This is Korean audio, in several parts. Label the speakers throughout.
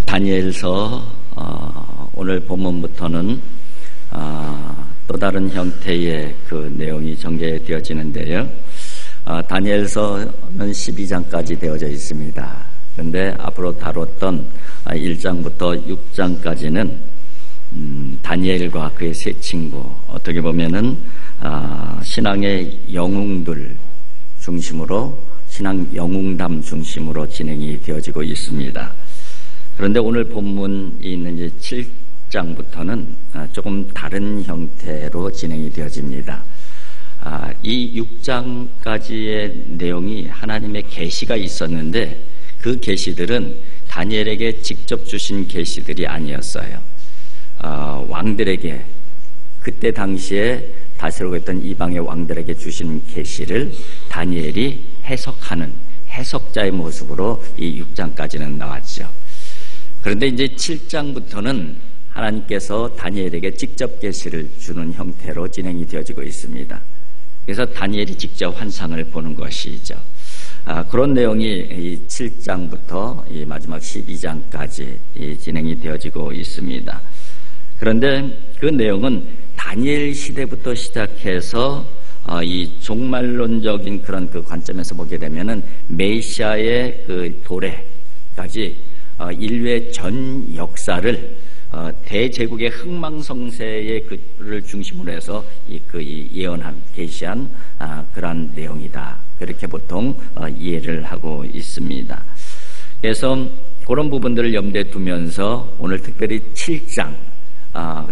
Speaker 1: 다니엘서 오늘 본문부터는 또 다른 형태의 그 내용이 전개되어지는데요. 다니엘서는 12장까지 되어져 있습니다. 그런데 앞으로 다뤘던 1장부터 6장까지는 다니엘과 그의 세 친구, 어떻게 보면은 신앙의 영웅들 중심으로, 신앙 영웅담 중심으로 진행이 되어지고 있습니다. 그런데 오늘 본문이 있는 이제 7장부터는 조금 다른 형태로 진행이 되어집니다. 이 6장까지의 내용이 하나님의 계시가 있었는데 그 계시들은 다니엘에게 직접 주신 계시들이 아니었어요. 왕들에게, 그때 당시에 다스리고 있던 이방의 왕들에게 주신 계시를 다니엘이 해석하는 해석자의 모습으로 이 6장까지는 나왔죠. 그런데 이제 7장부터는 하나님께서 다니엘에게 직접 계시를 주는 형태로 진행이 되어지고 있습니다. 그래서 다니엘이 직접 환상을 보는 것이죠. 그런 내용이 이 7장부터 이 마지막 12장까지 진행이 되어지고 있습니다. 그런데 그 내용은 다니엘 시대부터 시작해서 이 종말론적인 그런 그 관점에서 보게 되면은 메시아의 그 도래까지 인류의 전 역사를 대제국의 흥망성쇠의 그를 중심으로 해서 예언한, 계시한 그러한 내용이다. 그렇게 보통 이해를 하고 있습니다. 그래서 그런 부분들을 염두에 두면서 오늘 특별히 7장,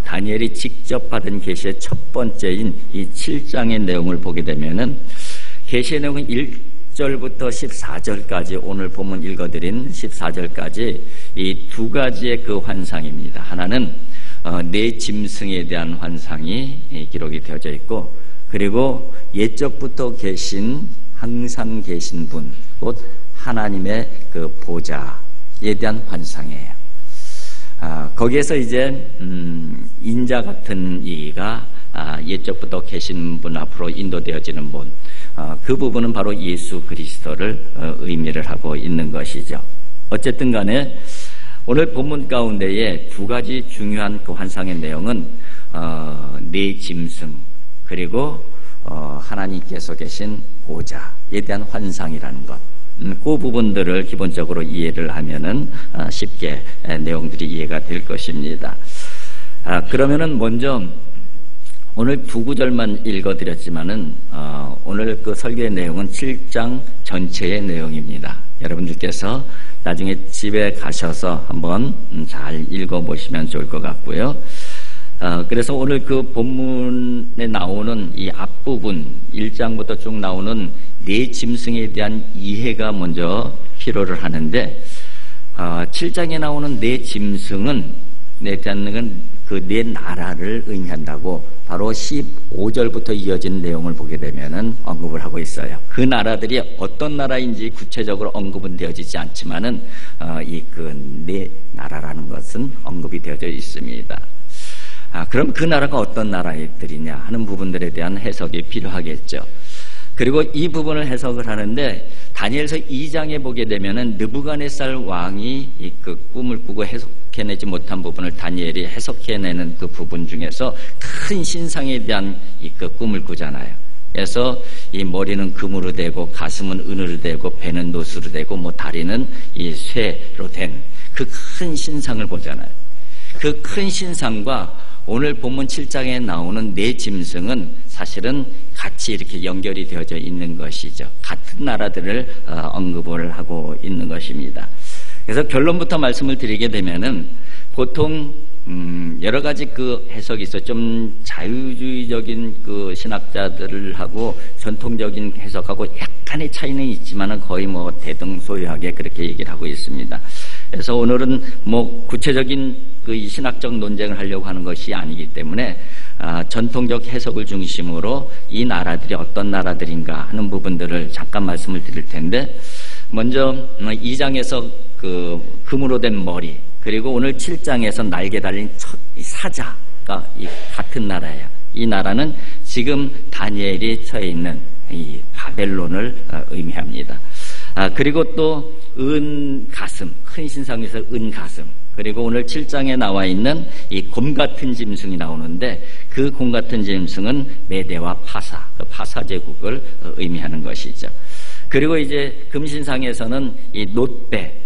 Speaker 1: 다니엘이 직접 받은 계시의 첫 번째인 이 7장의 내용을 보게 되면은 계시의 내용은 1절부터 14절까지, 오늘 본문 읽어드린 14절까지 이 두 가지의 그 환상입니다. 하나는 네 짐승에 대한 환상이 기록이 되어져 있고, 그리고 옛적부터 계신, 항상 계신 분, 곧 하나님의 그 보좌에 대한 환상이에요. 거기에서 이제 인자 같은 이가 옛적부터 계신 분 앞으로 인도되어지는 분, 그 부분은 바로 예수 그리스도를 의미를 하고 있는 것이죠. 어쨌든 간에 오늘 본문 가운데에 두 가지 중요한 그 환상의 내용은 네 짐승, 그리고 하나님께서 계신 보좌에 대한 환상이라는 것, 그 부분들을 기본적으로 이해를 하면은 쉽게 내용들이 이해가 될 것입니다. 그러면은 먼저 오늘 두 구절만 읽어드렸지만은 오늘 그 설교의 내용은 7장 전체의 내용입니다. 여러분들께서 나중에 집에 가셔서 한번 잘 읽어보시면 좋을 것 같고요. 그래서 오늘 그 본문에 나오는 이 앞부분 1장부터 쭉 나오는 네 짐승에 대한 이해가 먼저 필요를 하는데, 7장에 나오는 네 짐승은 그 네 나라를 의미한다고 바로 15절부터 이어진 내용을 보게 되면은 언급을 하고 있어요. 그 나라들이 어떤 나라인지 구체적으로 언급은 되어지지 않지만은 이 그 네 나라라는 것은 언급이 되어져 있습니다. 그럼 그 나라가 어떤 나라들이냐 하는 부분들에 대한 해석이 필요하겠죠. 그리고 이 부분을 해석을 하는데 다니엘서 2장에 보게 되면은 느부갓네살 왕이 그 꿈을 꾸고 해석해내지 못한 부분을 다니엘이 해석해내는 그 부분 중에서 큰 신상에 대한 그 꿈을 꾸잖아요. 그래서 이 머리는 금으로 되고 가슴은 은으로 되고 배는 노수로 되고 뭐 다리는 이 쇠로 된 그 큰 신상을 보잖아요. 그 큰 신상과 오늘 본문 7장에 나오는 네 짐승은 사실은 같이 이렇게 연결이 되어져 있는 것이죠. 같은 나라들을 언급을 하고 있는 것입니다. 그래서 결론부터 말씀을 드리게 되면은 보통 여러 가지 그 해석이 있어. 좀 자유주의적인 그 신학자들하고 전통적인 해석하고 약간의 차이는 있지만은 거의 뭐 대등소이하게 그렇게 얘기를 하고 있습니다. 그래서 오늘은 뭐 구체적인 그 신학적 논쟁을 하려고 하는 것이 아니기 때문에 전통적 해석을 중심으로 이 나라들이 어떤 나라들인가 하는 부분들을 잠깐 말씀을 드릴 텐데, 먼저 2장에서 그 금으로 된 머리, 그리고 오늘 7장에서 날개 달린 사자가 같은 나라예요. 이 나라는 지금 다니엘이 처해 있는 이 바벨론을 의미합니다. 그리고 또 은가슴, 큰 신상에서 은가슴, 그리고 오늘 7장에 나와 있는 이 곰 같은 짐승이 나오는데 그 곰 같은 짐승은 메대와 파사, 그 파사 제국을 의미하는 것이죠. 그리고 이제 금신상에서는 이 놋배,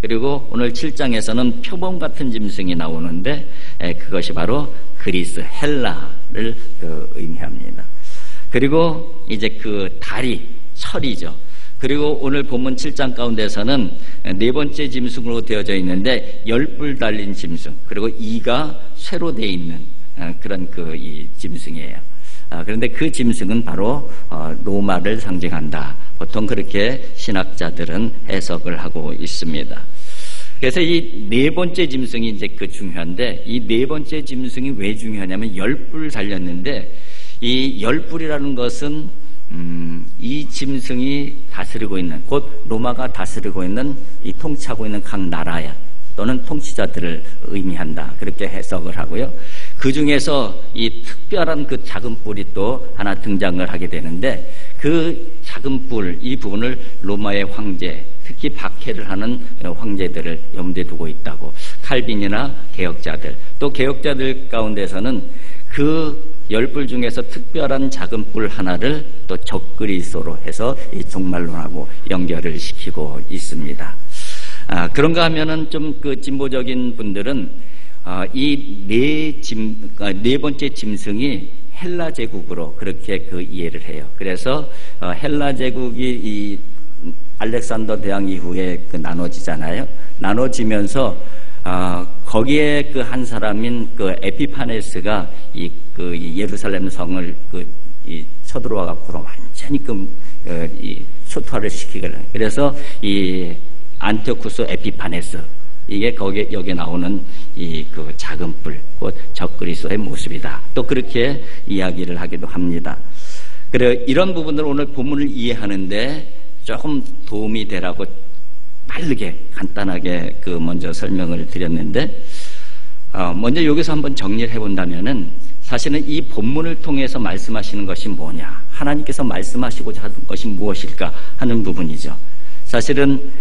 Speaker 1: 그리고 오늘 7장에서는 표범 같은 짐승이 나오는데 그것이 바로 그리스, 헬라를 의미합니다. 그리고 이제 그 다리, 철이죠. 그리고 오늘 본문 7장 가운데서는 네 번째 짐승으로 되어져 있는데 10뿔 달린 짐승, 그리고 이가 쇠로 되어 있는 그런 이 짐승이에요. 그런데 그 짐승은 바로 로마를 상징한다. 보통 그렇게 신학자들은 해석을 하고 있습니다. 그래서 이 네 번째 짐승이 이제 중요한데, 이 네 번째 짐승이 왜 중요하냐면 10뿔 달렸는데, 이 10뿔이라는 것은 이 짐승이 다스리고 있는, 곧 로마가 다스리고 있는, 이 통치하고 있는 각 나라야 또는 통치자들을 의미한다, 그렇게 해석을 하고요. 그 중에서 이 특별한 그 작은 뿔이 또 하나 등장을 하게 되는데, 그 작은 뿔, 이 부분을 로마의 황제, 특히 박해를 하는 황제들을 염두에 두고 있다고, 칼빈이나 개혁자들, 또 개혁자들 가운데서는 그 10뿔 중에서 특별한 작은 뿔 하나를 또 적그리스도로 해서 이 종말론하고 연결을 시키고 있습니다. 그런가 하면은 좀 진보적인 분들은 이 네 번째 짐승이 헬라 제국으로 그렇게 이해를 해요. 그래서 헬라 제국이 이 알렉산더 대왕 이후에 나눠지잖아요. 나눠지면서 거기에 한 사람인 에피파네스가 이 예루살렘 성을 쳐들어와 갖고 완전히 이 초토화를 시키거든요. 그래서 이 안티오쿠스 에피파네스, 이게 여기에 나오는 이 작은 뿔, 곧 적그리스도의 모습이다, 또 그렇게 이야기를 하기도 합니다. 그래, 이런 부분들을 오늘 본문을 이해하는데 조금 도움이 되라고 빠르게 간단하게 먼저 설명을 드렸는데, 먼저 여기서 한번 정리를 해본다면은, 사실은 이 본문을 통해서 말씀하시는 것이 뭐냐, 하나님께서 말씀하시고자 하는 것이 무엇일까 하는 부분이죠. 사실은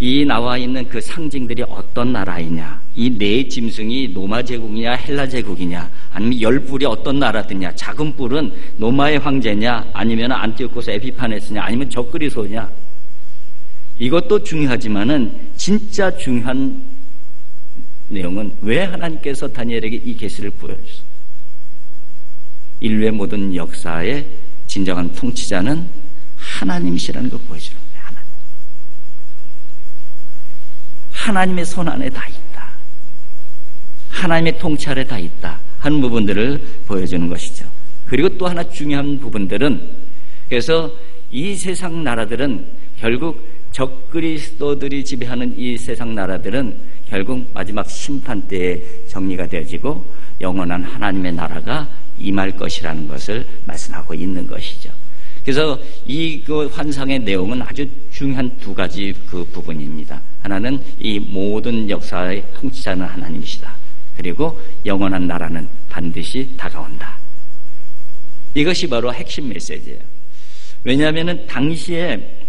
Speaker 1: 이 나와 있는 그 상징들이 어떤 나라이냐, 이 네 짐승이 로마 제국이냐 헬라 제국이냐, 아니면 10뿔이 어떤 나라드냐, 작은 뿔은 로마의 황제냐, 아니면 안티오코스 에피파네스냐, 아니면 적그리스도냐, 이것도 중요하지만은 진짜 중요한 내용은 왜 하나님께서 다니엘에게 이 계시를 보여주셨어요. 인류의 모든 역사의 진정한 통치자는 하나님이시라는 걸 보여주는 거예요. 하나님의 손 안에 다 있다, 하나님의 통치 아래 다 있다 하는 부분들을 보여주는 것이죠. 그리고 또 하나 중요한 부분들은, 그래서 이 세상 나라들은 결국 적그리스도들이 지배하는 이 세상 나라들은 결국 마지막 심판 때에 정리가 되어지고 영원한 하나님의 나라가 임할 것이라는 것을 말씀하고 있는 것이죠. 그래서 이 환상의 내용은 아주 중요한 두 가지 부분입니다. 하나는 이 모든 역사의 통치자는 하나님이시다. 그리고 영원한 나라는 반드시 다가온다. 이것이 바로 핵심 메시지예요. 왜냐하면 당시에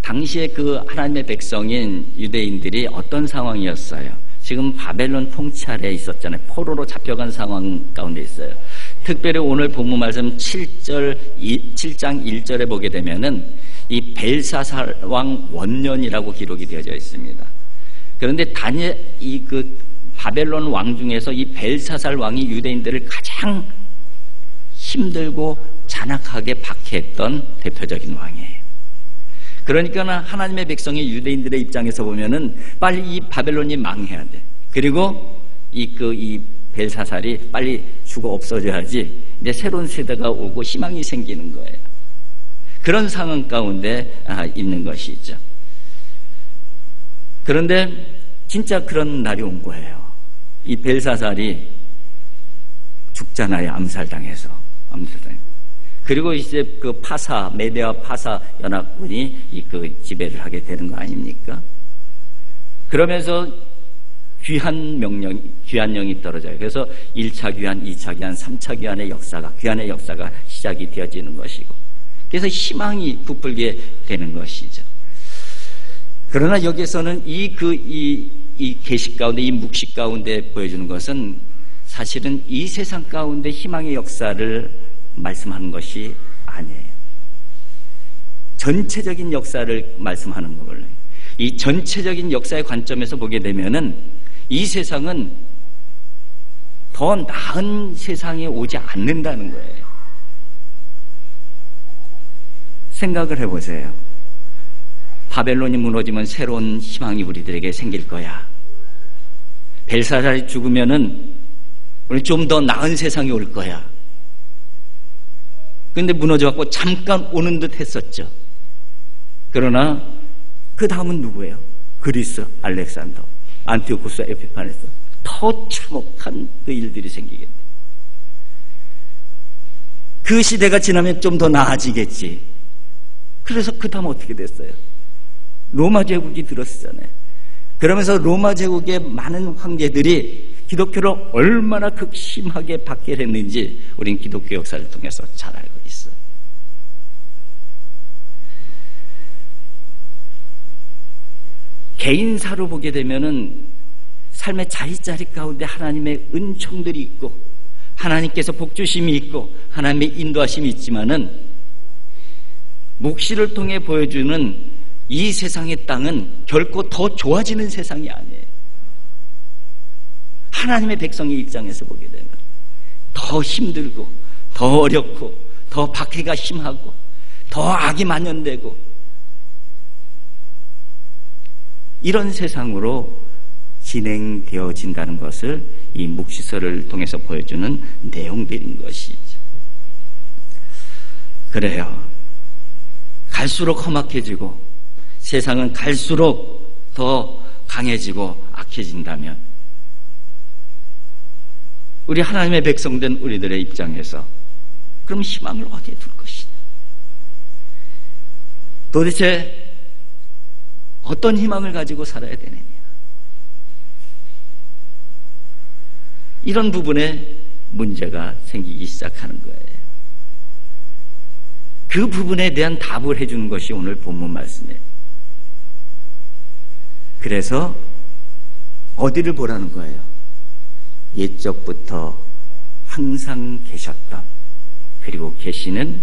Speaker 1: 하나님의 백성인 유대인들이 어떤 상황이었어요? 지금 바벨론 통치 아래에 있었잖아요. 포로로 잡혀간 상황 가운데 있어요. 특별히 오늘 본문 말씀 7장 1절에 보게 되면은 이 벨사살 왕 원년이라고 기록이 되어져 있습니다. 그런데 바벨론 왕 중에서 이 벨사살 왕이 유대인들을 가장 힘들고 잔악하게 박해했던 대표적인 왕이에요. 그러니까 하나님의 백성이 유대인들의 입장에서 보면은 빨리 이 바벨론이 망해야 돼. 그리고 이 벨사살이 빨리 죽어 없어져야지 이제 새로운 세대가 오고 희망이 생기는 거예요. 그런 상황 가운데 있는 것이죠. 그런데 진짜 그런 날이 온 거예요. 이 벨사살이 죽잖아요. 암살당해서. 그리고 이제 메대와 파사 연합군이 지배를 하게 되는 거 아닙니까? 그러면서 귀한 영이 떨어져요. 그래서 1차 귀환, 2차 귀환, 3차 귀환의 역사가 시작이 되어지는 것이고, 그래서 희망이 부풀게 되는 것이죠. 그러나 여기에서는 이 계시 가운데, 이 묵시 가운데 보여주는 것은 사실은 이 세상 가운데 희망의 역사를 말씀하는 것이 아니에요. 전체적인 역사를 말씀하는 거거든요. 이 전체적인 역사의 관점에서 보게 되면은 이 세상은 더 나은 세상에 오지 않는다는 거예요. 생각을 해보세요. 바벨론이 무너지면 새로운 희망이 우리들에게 생길 거야. 벨사살이 죽으면은 우리 좀 더 나은 세상이 올 거야. 근데 무너져갖고 잠깐 오는 듯 했었죠. 그러나 그 다음은 누구예요? 그리스, 알렉산더, 안티오쿠스, 에피파네스. 더 참혹한 그 일들이 생기겠네. 그 시대가 지나면 좀 더 나아지겠지. 그래서 그 다음 어떻게 됐어요? 로마 제국이 들었잖아요. 그러면서 로마 제국의 많은 황제들이 기독교를 얼마나 극심하게 박해했는지 우리는 기독교 역사를 통해서 잘 알고 있어요. 개인사로 보게 되면은 삶의 자리자리 가운데 하나님의 은총들이 있고 하나님께서 복주심이 있고 하나님의 인도하심이 있지만은 묵시를 통해 보여주는 이 세상의 땅은 결코 더 좋아지는 세상이 아니에요. 하나님의 백성의 입장에서 보게 되면 더 힘들고 더 어렵고 더 박해가 심하고 더 악이 만연되고 이런 세상으로 진행되어진다는 것을 이 묵시서를 통해서 보여주는 내용들인 것이죠. 그래요. 갈수록 험악해지고 세상은 갈수록 더 강해지고 악해진다면 우리 하나님의 백성된 우리들의 입장에서 그럼 희망을 어디에 둘 것이냐? 도대체 어떤 희망을 가지고 살아야 되느냐? 이런 부분에 문제가 생기기 시작하는 거예요. 그 부분에 대한 답을 해주는 것이 오늘 본문 말씀이에요. 그래서 어디를 보라는 거예요? 옛적부터 항상 계셨던 그리고 계시는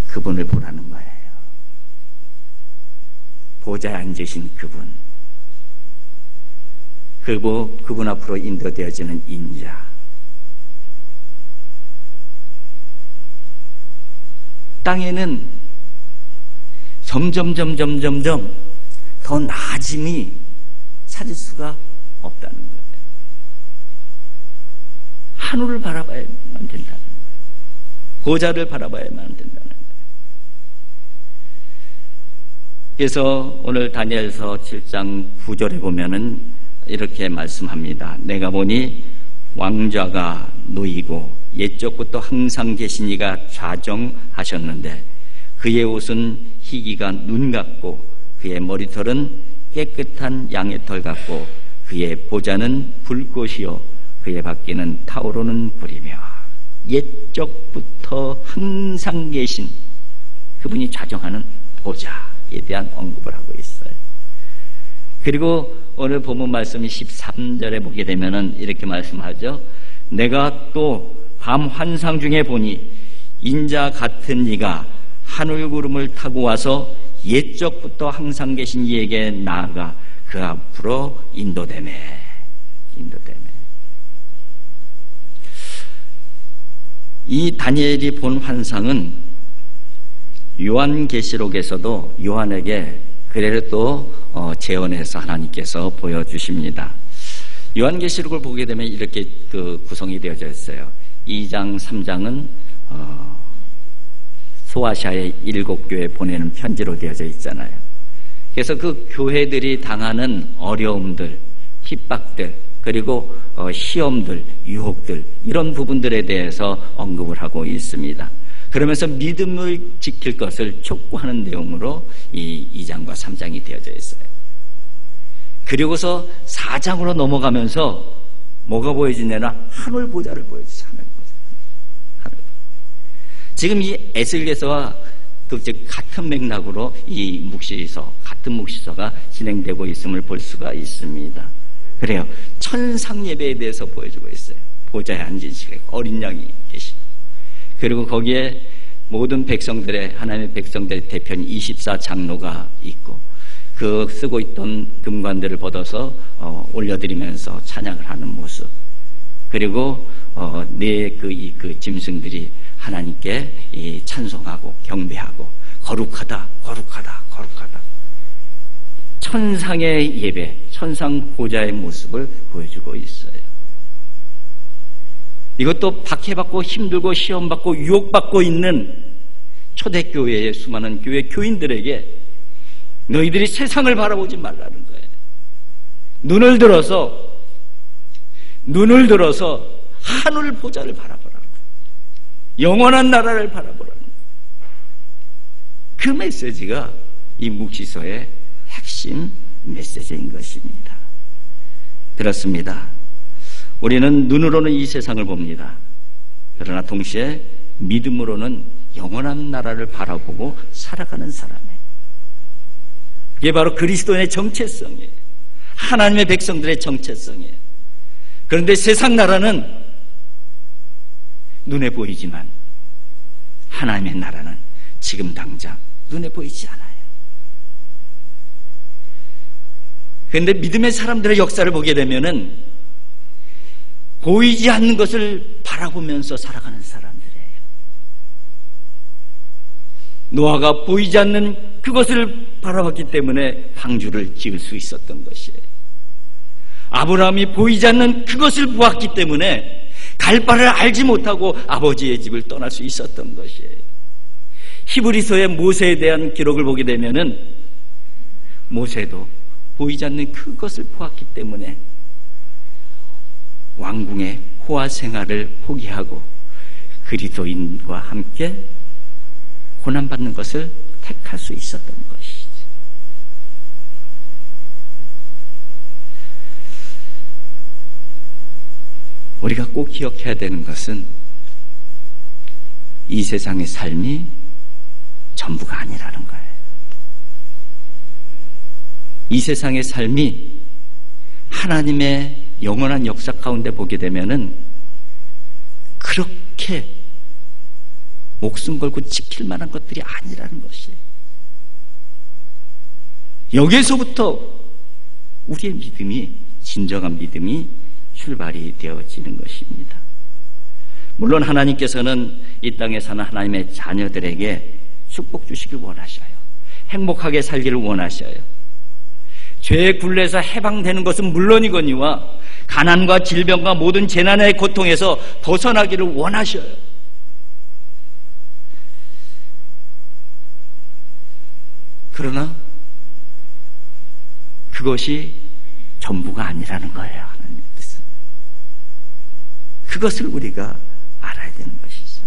Speaker 1: 그분을 보라는 거예요. 보좌에 앉으신 그분, 그분 앞으로 인도되어지는 인자. 땅에는 점점 더 나아짐이 찾을 수가 없다는 거예요. 하늘을 바라봐야만 된다는 거예요. 보좌를 바라봐야만 된다는 거예요. 그래서 오늘 다니엘서 7장 9절에 보면은 이렇게 말씀합니다. 내가 보니 왕좌가 놓이고 옛적부터 항상 계신 이가 좌정하셨는데 그의 옷은 희기가 눈 같고 그의 머리털은 깨끗한 양의 털 같고 그의 보좌는 불꽃이요 그의 바퀴는 타오르는 불이며 옛적부터 항상 계신 그분이 좌정하는 보좌에 대한 언급을 하고 있어요. 그리고 오늘 본문 말씀 13절에 보게 되면은 이렇게 말씀하죠. 내가 또 밤 환상 중에 보니 인자 같은 이가 하늘 구름을 타고 와서 옛적부터 항상 계신 이에게 나아가 그 앞으로 인도되매. 이 다니엘이 본 환상은 요한계시록에서도 요한에게 그래를 또 재현해서 하나님께서 보여주십니다. 요한계시록을 보게 되면 이렇게 구성이 되어져 있어요. 2장, 3장은 소아시아의 7교회에 보내는 편지로 되어져 있잖아요. 그래서 그 교회들이 당하는 어려움들, 핍박들, 그리고 시험들, 유혹들 이런 부분들에 대해서 언급을 하고 있습니다. 그러면서 믿음을 지킬 것을 촉구하는 내용으로 이 2장과 3장이 되어져 있어요. 그리고서 4장으로 넘어가면서 뭐가 보여지냐면 하늘 보좌를 보여주죠. 하늘 보좌. 지금 이 에스겔서와 즉 같은 맥락으로 이 묵시서, 같은 묵시서가 진행되고 있음을 볼 수가 있습니다. 그래요. 천상 예배에 대해서 보여주고 있어요. 보좌에 앉은 시각 어린 양이 계시고, 그리고 거기에 모든 백성들의, 하나님의 백성들의 대표인 24장로가 있고, 그 쓰고 있던 금관들을 벗어서 올려드리면서 찬양을 하는 모습, 그리고 그 짐승들이 하나님께 찬송하고 경배하고 거룩하다, 거룩하다, 거룩하다. 천상의 예배, 천상 보좌의 모습을 보여주고 있어요. 이것도 박해받고 힘들고 시험받고 유혹받고 있는 초대교회의 수많은 교회 교인들에게 너희들이 세상을 바라보지 말라는 거예요. 눈을 들어서 하늘 보좌를 바라보라는 거예요. 영원한 나라를 바라보라는 거예요. 그 메시지가 이 묵시서의 핵심 메시지인 것입니다. 그렇습니다. 우리는 눈으로는 이 세상을 봅니다. 그러나 동시에 믿음으로는 영원한 나라를 바라보고 살아가는 사람이에요. 그게 바로 그리스도인의 정체성이에요. 하나님의 백성들의 정체성이에요. 그런데 세상 나라는 눈에 보이지만 하나님의 나라는 지금 당장 눈에 보이지 않아요. 그런데 믿음의 사람들의 역사를 보게 되면은 보이지 않는 것을 바라보면서 살아가는 사람들이에요. 노아가 보이지 않는 그것을 바라봤기 때문에 방주를 지을 수 있었던 것이에요. 아브라함이 보이지 않는 그것을 보았기 때문에 갈 바를 알지 못하고 아버지의 집을 떠날 수 있었던 것이에요. 히브리서의 모세에 대한 기록을 보게 되면은 모세도 보이지 않는 그것을 보았기 때문에 왕궁의 호화 생활을 포기하고 그리스도인과 함께 고난받는 것을 택할 수 있었던 것이지. 우리가 꼭 기억해야 되는 것은 이 세상의 삶이 전부가 아니라는 거예요. 이 세상의 삶이 하나님의 영원한 역사 가운데 보게 되면은 그렇게 목숨 걸고 지킬 만한 것들이 아니라는 것이에요. 여기에서부터 우리의 믿음이, 진정한 믿음이 출발이 되어지는 것입니다. 물론 하나님께서는 이 땅에 사는 하나님의 자녀들에게 축복 주시길 원하셔요. 행복하게 살기를 원하셔요. 죄의 굴레에서 해방되는 것은 물론이거니와 가난과 질병과 모든 재난의 고통에서 벗어나기를 원하셔요. 그러나 그것이 전부가 아니라는 거예요. 하나님의 뜻은. 그것을 우리가 알아야 되는 것이죠.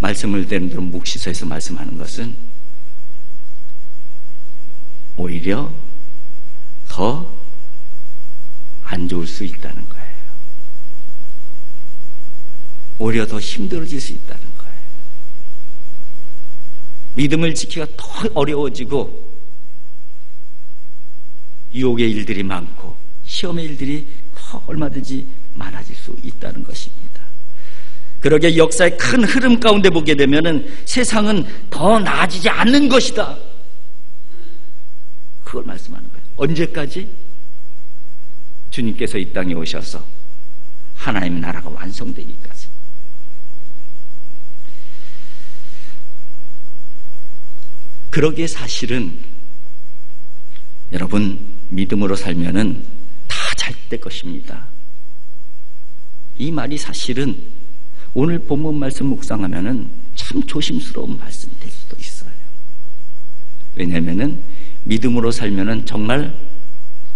Speaker 1: 말씀을 드린 대로 묵시서에서 말씀하는 것은 오히려 더 안 좋을 수 있다는 거예요. 오히려 더 힘들어질 수 있다는 거예요. 믿음을 지키기가 더 어려워지고 유혹의 일들이 많고 시험의 일들이 더 얼마든지 많아질 수 있다는 것입니다. 그러게 역사의 큰 흐름 가운데 보게 되면은 세상은 더 나아지지 않는 것이다. 그걸 말씀하는 거예요. 언제까지? 주님께서 이 땅에 오셔서 하나님의 나라가 완성되기까지. 그러기에 사실은 여러분 믿음으로 살면은 다 잘 될 것입니다. 이 말이 사실은 오늘 본문 말씀 묵상하면은 참 조심스러운 말씀이 될 수도 있어요. 왜냐하면은 믿음으로 살면은 정말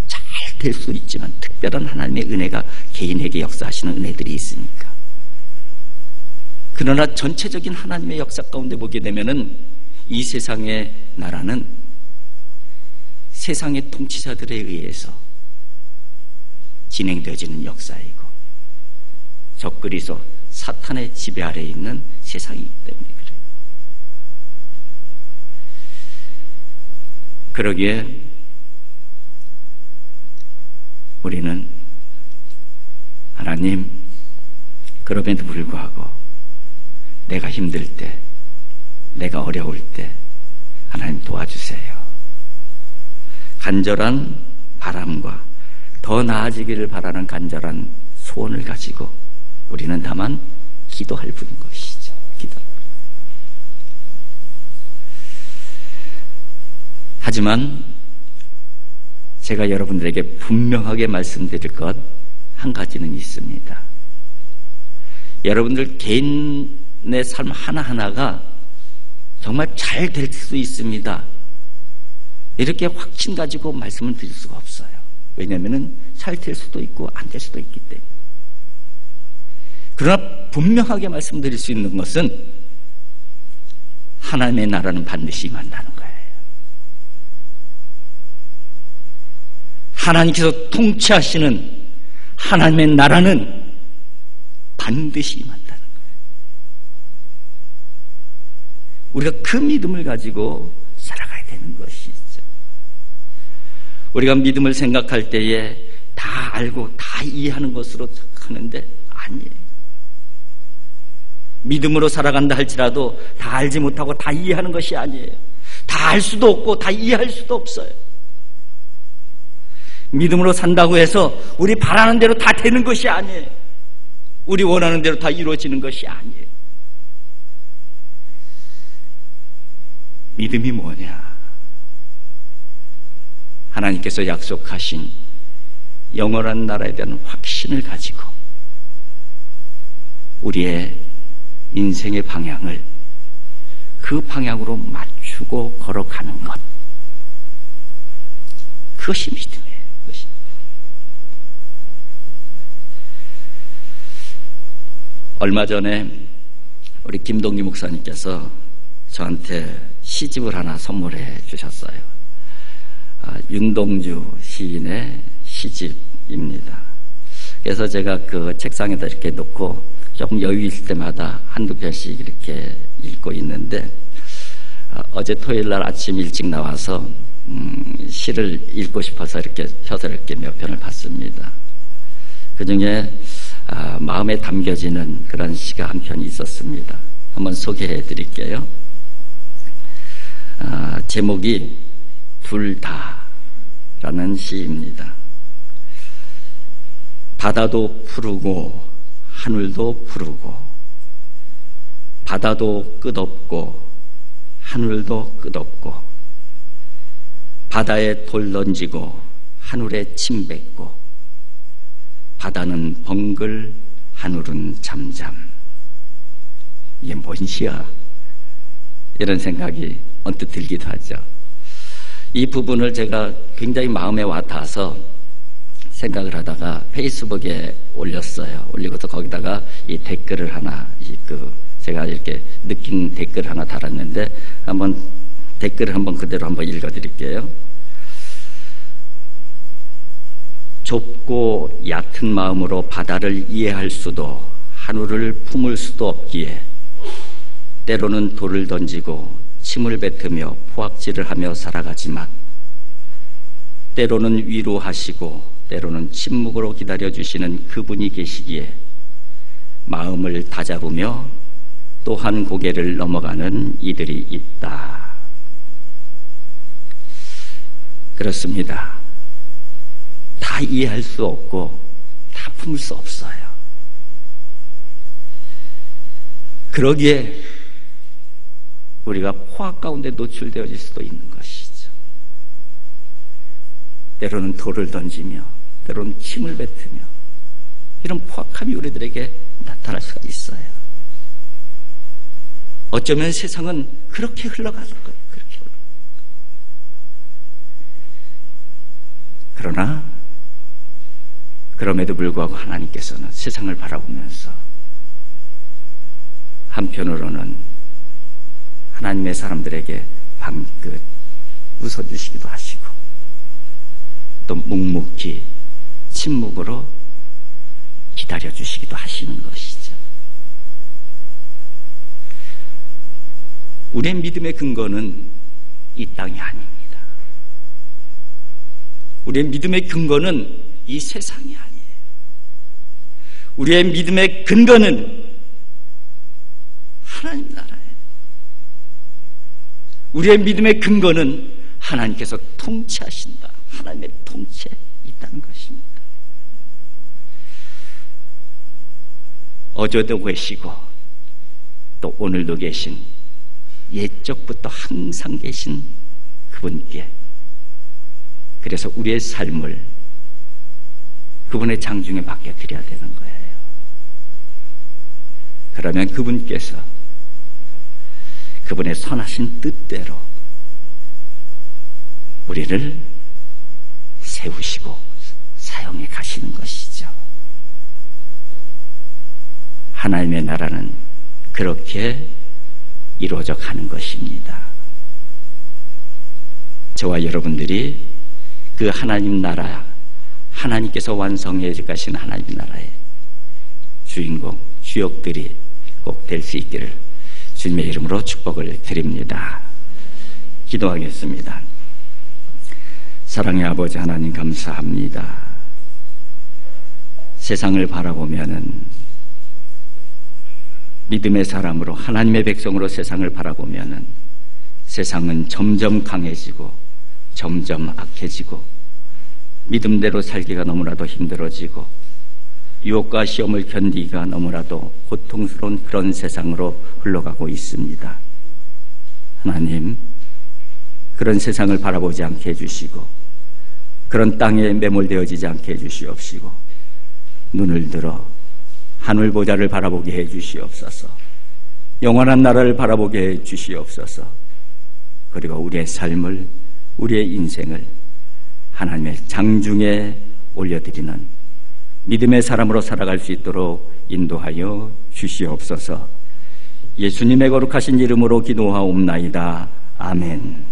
Speaker 1: 잘 될 수 있지만 특별한 하나님의 은혜가 개인에게 역사하시는 은혜들이 있으니까. 그러나 전체적인 하나님의 역사 가운데 보게 되면은 이 세상의 나라는 세상의 통치자들에 의해서 진행되어지는 역사이고 적그리스도 사탄의 지배 아래에 있는 세상이기 때문에 그래요. 그러기에 우리는 하나님, 그럼에도 불구하고 내가 힘들 때, 내가 어려울 때 하나님 도와주세요. 간절한 바람과 더 나아지기를 바라는 간절한 소원을 가지고 우리는 다만 기도할 뿐인 것이죠. 기도. 하지만 제가 여러분들에게 분명하게 말씀드릴 것 한 가지는 있습니다. 여러분들 개인의 삶 하나하나가 정말 잘 될 수 있습니다. 이렇게 확신 가지고 말씀을 드릴 수가 없어요. 왜냐하면 잘 될 수도 있고 안 될 수도 있기 때문에. 그러나 분명하게 말씀드릴 수 있는 것은 하나님의 나라는 반드시 임한다는 거예요. 하나님께서 통치하시는 하나님의 나라는 반드시 임한다는 거예요. 우리가 그 믿음을 가지고 살아가야 되는 것이죠. 우리가 믿음을 생각할 때에 다 알고 다 이해하는 것으로 하는데 아니에요. 믿음으로 살아간다 할지라도 다 알지 못하고 다 이해하는 것이 아니에요. 다 알 수도 없고 다 이해할 수도 없어요. 믿음으로 산다고 해서 우리 바라는 대로 다 되는 것이 아니에요. 우리 원하는 대로 다 이루어지는 것이 아니에요. 믿음이 뭐냐? 하나님께서 약속하신 영원한 나라에 대한 확신을 가지고 우리의 인생의 방향을 그 방향으로 맞추고 걸어가는 것, 그것이 믿음이에요. 그것이. 얼마 전에 우리 김동기 목사님께서 저한테 시집을 하나 선물해 주셨어요. 윤동주 시인의 시집입니다. 그래서 제가 그 책상에다 이렇게 놓고 조금 여유 있을 때마다 한두 편씩 이렇게 읽고 있는데, 어제 토요일 날 아침 일찍 나와서 시를 읽고 싶어서 이렇게 펴서 이렇게 몇 편을 봤습니다. 그 중에 마음에 담겨지는 그런 시가 한 편이 있었습니다. 한번 소개해 드릴게요. 제목이 둘 다라는 시입니다. 바다도 푸르고 하늘도 푸르고 바다도 끝없고 하늘도 끝없고 바다에 돌 던지고 하늘에 침 뱉고 바다는 벙글 하늘은 잠잠. 이게 뭔 시야? 이런 생각이 언뜻 들기도 하죠. 이 부분을 제가 굉장히 마음에 와닿아서 생각을 하다가 페이스북에 올렸어요. 올리고서 거기다가 이 댓글을 하나, 제가 이렇게 느낀 댓글을 하나 달았는데, 댓글을 그대로 한번 읽어드릴게요. 좁고 얕은 마음으로 바다를 이해할 수도 하늘을 품을 수도 없기에 때로는 돌을 던지고 침을 뱉으며 포악질을 하며 살아가지만 때로는 위로하시고 때로는 침묵으로 기다려주시는 그분이 계시기에 마음을 다잡으며 또한 고개를 넘어가는 이들이 있다. 그렇습니다. 다 이해할 수 없고 다 품을 수 없어요. 그러기에 우리가 포악 가운데 노출되어질 수도 있는 것이죠. 때로는 돌을 던지며 때로는 침을 뱉으며 이런 포악함이 우리들에게 나타날 수가 있어요. 어쩌면 세상은 그렇게 흘러가는 거예요. 그렇게 흘러가는 거예요. 그러나 그럼에도 불구하고 하나님께서는 세상을 바라보면서 한편으로는 하나님의 사람들에게 방긋 웃어주시기도 하시고 또 묵묵히 침묵으로 기다려주시기도 하시는 것이죠. 우리의 믿음의 근거는 이 땅이 아닙니다. 우리의 믿음의 근거는 이 세상이 아니에요. 우리의 믿음의 근거는 하나님 나라예요. 우리의 믿음의 근거는 하나님께서 통치하신다. 하나님의 통치에 있다는 것입니다. 어제도 계시고 또 오늘도 계신, 옛적부터 항상 계신 그분께, 그래서 우리의 삶을 그분의 장중에 맡겨드려야 되는 거예요. 그러면 그분께서 그분의 선하신 뜻대로 우리를 세우시고 사용해 가시는 것이죠. 하나님의 나라는 그렇게 이루어져 가는 것입니다. 저와 여러분들이 그 하나님 나라, 하나님께서 완성해 가신 하나님 나라의 주인공, 주역들이 꼭 될 수 있기를 주님의 이름으로 축복을 드립니다. 기도하겠습니다. 사랑의 아버지 하나님, 감사합니다. 세상을 바라보면은 믿음의 사람으로, 하나님의 백성으로 세상을 바라보면은 세상은 점점 강해지고 점점 악해지고 믿음대로 살기가 너무나도 힘들어지고 유혹과 시험을 견디기가 너무나도 고통스러운 그런 세상으로 흘러가고 있습니다. 하나님, 그런 세상을 바라보지 않게 해주시고 그런 땅에 매몰되어지지 않게 해주시옵시고 눈을 들어 하늘 보좌를 바라보게 해주시옵소서. 영원한 나라를 바라보게 해주시옵소서. 그리고 우리의 삶을, 우리의 인생을 하나님의 장중에 올려드리는 믿음의 사람으로 살아갈 수 있도록 인도하여 주시옵소서. 예수님의 거룩하신 이름으로 기도하옵나이다. 아멘.